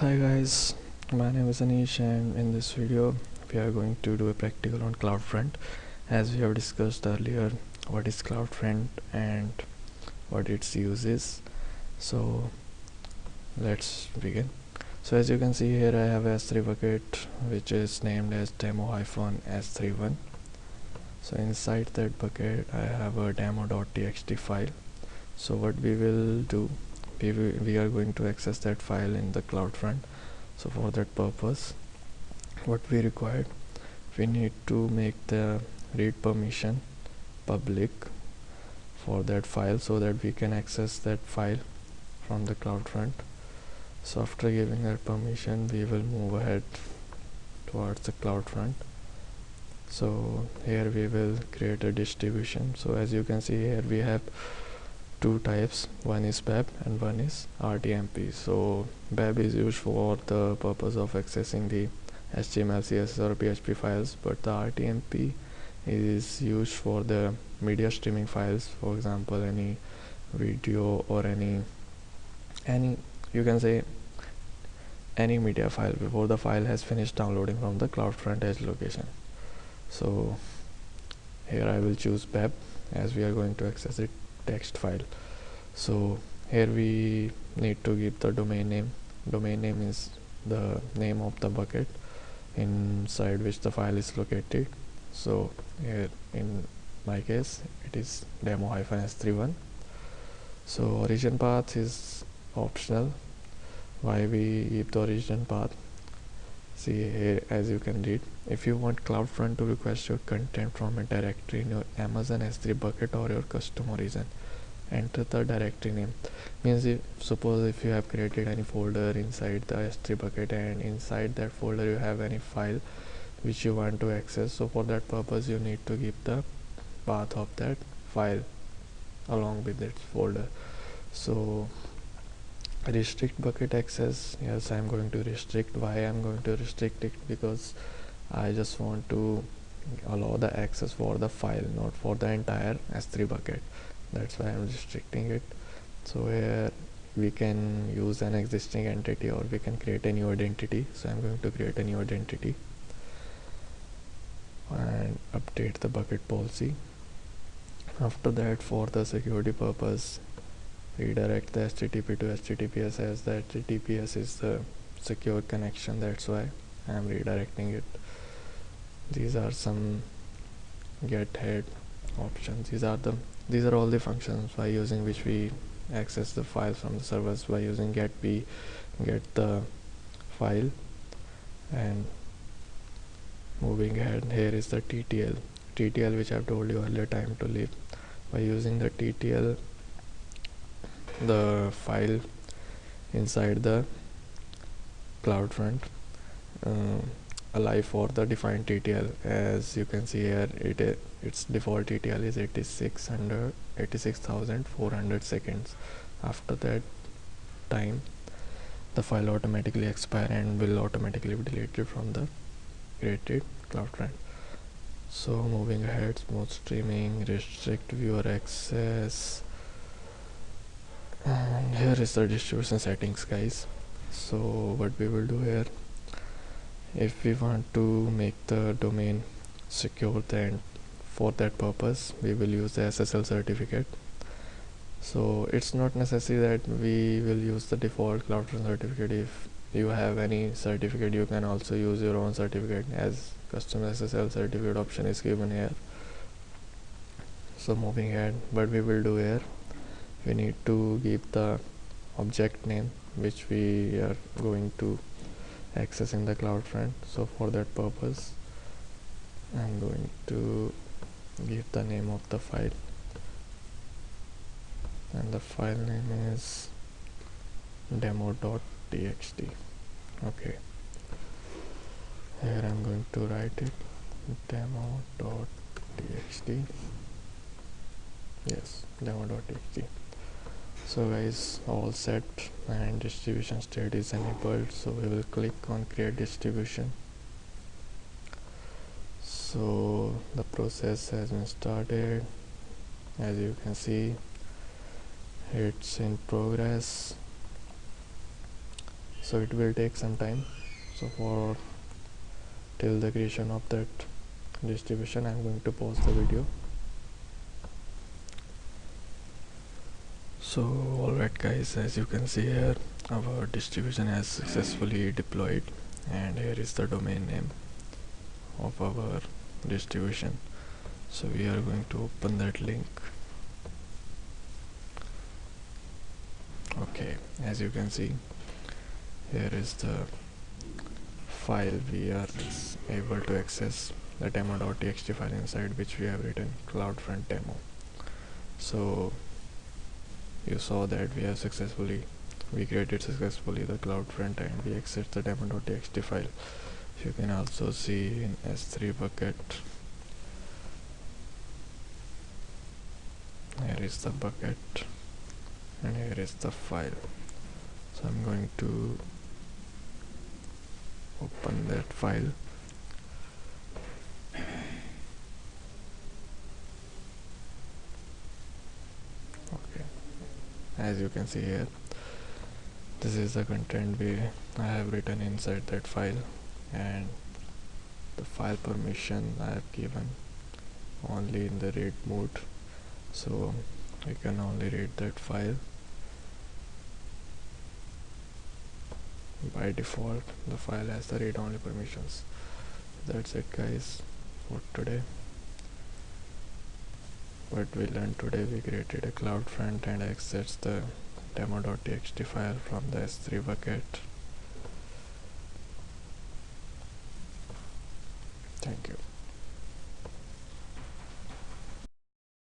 Hi guys, my name is Anish and in this video we are going to do a practical on Cloud Front. As we have discussed earlier what is Cloud Front and what its use is. So let's begin. So as you can see here I have a S3 bucket which is named as demo-s31. So inside that bucket I have a demo.txt file. So what we will do, we are going to access that file in the CloudFront. So for that purpose what we required, we need to make the read permission public for that file so that we can access that file from the CloudFront. So after giving that permission we will move ahead towards the CloudFront. So here we will create a distribution. So as you can see here we have two types, one is BAB and one is RTMP. So BAB is used for the purpose of accessing the HTML, CSS or PHP files, but the RTMP is used for the media streaming files, for example any video or any you can say any media file before the file has finished downloading from the CloudFront edge location. So here I will choose BAB as we are going to access the text file. So here we need to give the domain name. Domain name is the name of the bucket inside which the file is located. So here in my case it is demo-s31. So origin path is optional. Why we give the origin path? See here, as you can read, if you want CloudFront to request your content from a directory in your Amazon S3 bucket or your custom origin, enter the directory name. Means suppose if you have created any folder inside the S3 bucket and inside that folder you have any file which you want to access, so for that purpose you need to give the path of that file along with its folder. So restrict bucket access, yes, I'm going to restrict. Why I'm going to restrict it? Because I just want to allow the access for the file, not for the entire S3 bucket. That's why I'm restricting it. So here we can use an existing entity or we can create a new identity. So I'm going to create a new identity and update the bucket policy. After that, for the security purpose, redirect the HTTP to HTTPS, as the HTTPS is the secure connection. That's why I am redirecting it. These are some get head options. These are all the functions by using which we access the files from the servers. By using get, we get the file. And moving ahead, here is the TTL which I've told you earlier, time to live. By using the TTL, the file inside the CloudFront alive for the defined TTL. As you can see here, its default TTL is 86,400 seconds. After that time the file automatically expire and will automatically be deleted from the created CloudFront. So moving ahead, smooth streaming, restrict viewer access, and here is the distribution settings, guys. So what we will do here, if we want to make the domain secure, then for that purpose we will use the SSL certificate. So it's not necessary that we will use the default CloudFront certificate. If you have any certificate, you can also use your own certificate, as custom SSL certificate option is given here. So moving ahead, what we will do here, we need to give the object name which we are going to access in the CloudFront. So for that purpose I'm going to give the name of the file, and the file name is demo.txt. okay, here I'm going to write it demo.txt. yes, demo.txt. So guys, all set and distribution state is enabled. So we will click on create distribution. So the process has been started. As you can see, it's in progress. so it will take some time. So for till the creation of that distribution, I'm going to pause the video. So alright guys, as you can see here, our distribution has successfully deployed, and here is the domain name of our distribution. So we are going to open that link. Okay, as you can see, here is the file. We are able to access the demo.txt file inside which we have written CloudFront demo. So you saw that we created successfully the CloudFront and we accessed the demo.txt file. You can also see in S3 bucket, here is the bucket and here is the file. So I'm going to open that file. Okay, as you can see here, this is the content I have written inside that file, and the file permission I have given only in the read mode, so I can only read that file. By default the file has the read only permissions. That's it guys for today. What we learned today, we created a CloudFront and accessed the demo.txt file from the S3 bucket. Thank you.